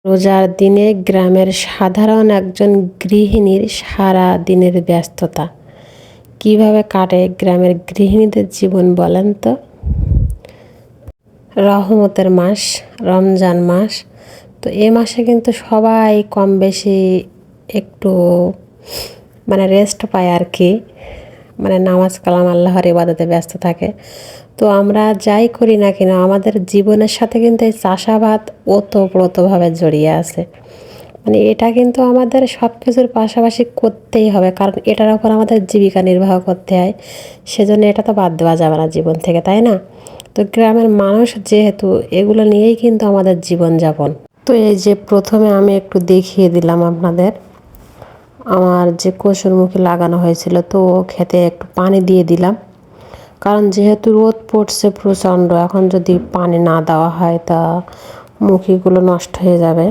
রোজার দিনে গ্রামের সাধারণ একজন গৃহিণীর সারা দিনের ব্যস্ততা কিভাবে কাটে গ্রামের গৃহিণীদের জীবন বলেন তো। রহমতের মাস, রমজান মাস। তো এ মাসে কিন্তু সবাই কম বেশি একটু রেস্ট পায় আর কি, নামাজ কালাম আল্লাহর ইবাদতে ব্যস্ত থাকে। তো আমরা যাই করি না কেন আমাদের জীবনের সাথে কিন্তু এই চাষাবাদ ওতপ্রোতভাবে জড়িয়ে আছে। এটা কিন্তু আমাদের সব কিছুর পাশাপাশি করতেই হবে, কারণ এটার উপর আমাদের জীবিকা নির্বাহ করতে হয়। সেজন্য এটা তো বাদ দেওয়া যাবে না জীবন থেকে, তাই না? তো গ্রামের মানুষ যেহেতু, এগুলো নিয়েই কিন্তু আমাদের জীবনযাপন। তো এই যে প্রথমে আমি একটু দেখিয়ে দিলাম আপনাদের আমার যে কসুরমুখী লাগানো হয়েছিল, তো খেতে একটু পানি দিয়ে দিলাম, কারণ যেহেতু রোদ পড়ছে প্রচণ্ড, এখন যদি পানি না দেওয়া হয় তা মুখিগুলো নষ্ট হয়ে যাবে।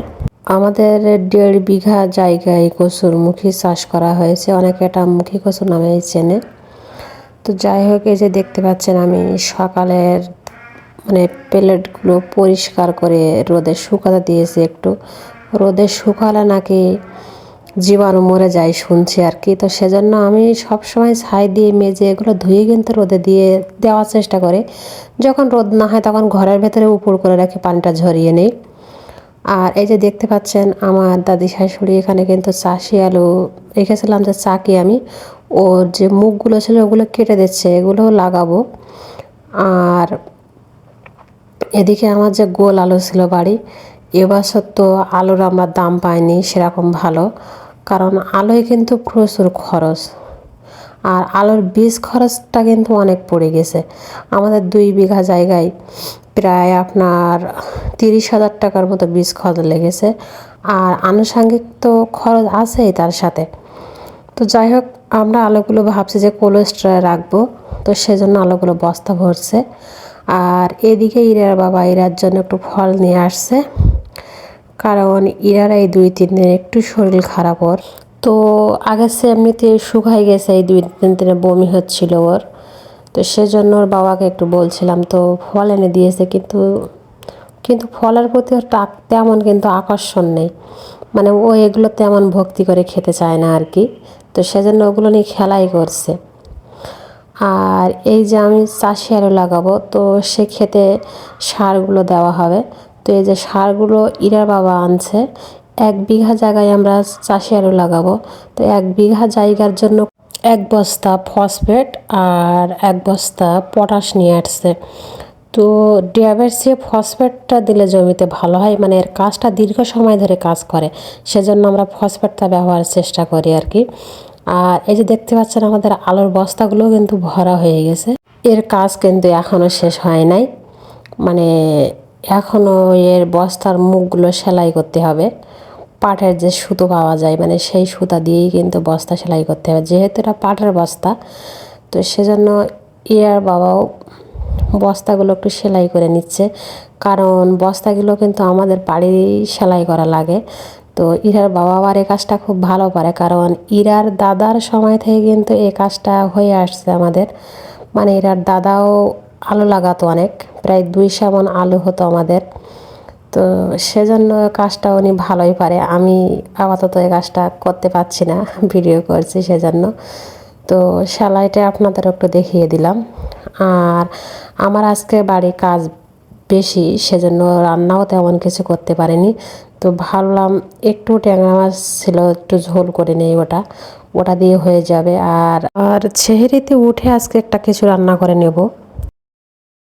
আমাদের 1.5 বিঘা জায়গায় কসুরমুখী চাষ করা হয়েছে, অনেকে এটা মুখী কচু নামে চেনে। তো যাই হোক, এই যে দেখতে পাচ্ছেন আমি সকালের প্লেটগুলো পরিষ্কার করে রোদে শুকাতে দিয়েছি। একটু রোদে শুকালে নাকি জীবাণু মরে যায় শুনছি আর কি। তো সেজন্য আমি সবসময় ছাই দিয়ে মেজে এগুলো ধুয়ে কিন্তু রোদে দিয়ে দেওয়ার চেষ্টা করি। যখন রোদ না হয় তখন ঘরের ভেতরে উপর করে রাখি, পানিটা ঝরিয়ে নেই। আর এই যে দেখতে পাচ্ছেন আমার দাদি শাশুড়ি এখানে কিন্তু চাষি আলু রেখেছিলাম যে চাকি আমি, ওর যে মুখগুলো ছিল ওগুলো কেটে দিচ্ছে, এগুলোও লাগাবো। আর এদিকে আমার যে গোল আলু ছিল বাড়ি, এবছর তো আলুর আমরা দাম পাইনি সেরকম ভালো, কারণ আলুয় কিন্তু প্রচুর খরচ। আর আলুর বীজ খরচটা কিন্তু অনেক পড়ে গেছে। আমাদের 2 বিঘা জায়গায় প্রায় আপনার 30,000 টাকার মতো বীজ খরচ লেগেছে, আর আনুষঙ্গিক তো খরচ আছেই তার সাথে। তো যাই হোক, আমরা আলুগুলো ভাবছি যে কোল্ড স্টোরে রাখবো, তো সেজন্য আলুগুলো বস্তা ভরছে। আর এদিকে ইরার বাবা ইরার জন্য একটু ফল নিয়ে আসছে, কারণ ইরার এই 2-3 দিন একটু শরীর খারাপ ওর। তো আগের সে এমনিতে শুকাই গেছে, এই 2-3 দিনে বমি হচ্ছিল ওর। তো সেজন্য ওর বাবাকে একটু বলছিলাম, তো ফল এনে দিয়েছে, কিন্তু কিন্তু ফলের প্রতি ওর তেমন কিন্তু আকর্ষণ নেই, ও এগুলো তেমন ভক্তি করে খেতে চায় না আর কি। তো সেজন্য ওগুলো নিয়ে খেলাই করছে। আর এই যে আমি চাষি আলু লাগাবো, তো সে খেতে সারগুলো দেওয়া হবে। তো এই যে সারগুলো ইরার বাবা আনছে, 1 বিঘা জায়গায় আমরা চাষি আলু লাগাবো। তো 1 বিঘা জায়গার জন্য 1 বস্তা ফসফেট আর 1 বস্তা পটাশ নিয়ে আসছে। তো ড্যাবের চেয়ে ফসফেটটা দিলে জমিতে ভালো হয়, এর কাজটা দীর্ঘ সময় ধরে কাজ করে, সেজন্য আমরা ফসফেটটা ব্যবহারের চেষ্টা করি আর কি। আর এই যে দেখতে পাচ্ছেন আমাদের আলুর বস্তাগুলো কিন্তু ভরা হয়ে গেছে। এর কাজ কিন্তু এখনও শেষ হয় নাই, মানে এখনও এর বস্তার মুখগুলো সেলাই করতে হবে। পাটের যে সুতো পাওয়া যায়, সেই সুতা দিয়েই কিন্তু বস্তা সেলাই করতে হবে, যেহেতু এটা পাটের বস্তা। তো সেজন্য ইয়ার বাবাও বস্তাগুলো একটু সেলাই করে নিচ্ছে, কারণ বস্তাগুলো কিন্তু আমাদের বাড়ির সেলাই করা লাগে। তো ইরার বাবা আবার এই কাজটা খুব ভালো পারে, কারণ ইরার দাদার সময় থেকে কিন্তু এই কাজটা হয়ে আসছে আমাদের। ইরার দাদাও আলু লাগাতো অনেক, প্রায় 200 মণ আলু হতো আমাদের। তো সেজন্য কাজটা উনি ভালোই পারে। আমি আপাতত এই কাজটা করতে পারছি না, ভিডিও করছি সেজন্য। তো সেলাইটা আপনাদের একটু দেখিয়ে দিলাম। আর আমার আজকে বাড়ি কাজ বেশি, সেজন্য রান্নাও তেমন কিছু করতে পারিনি। তো ভাবলাম একটু ট্যাংরা মাছ ছিল, একটু ঝোল করে নেই, ওটা দিয়ে হয়ে যাবে। আর সেহরিতে উঠে আজকে একটা কিছু রান্না করে নেব।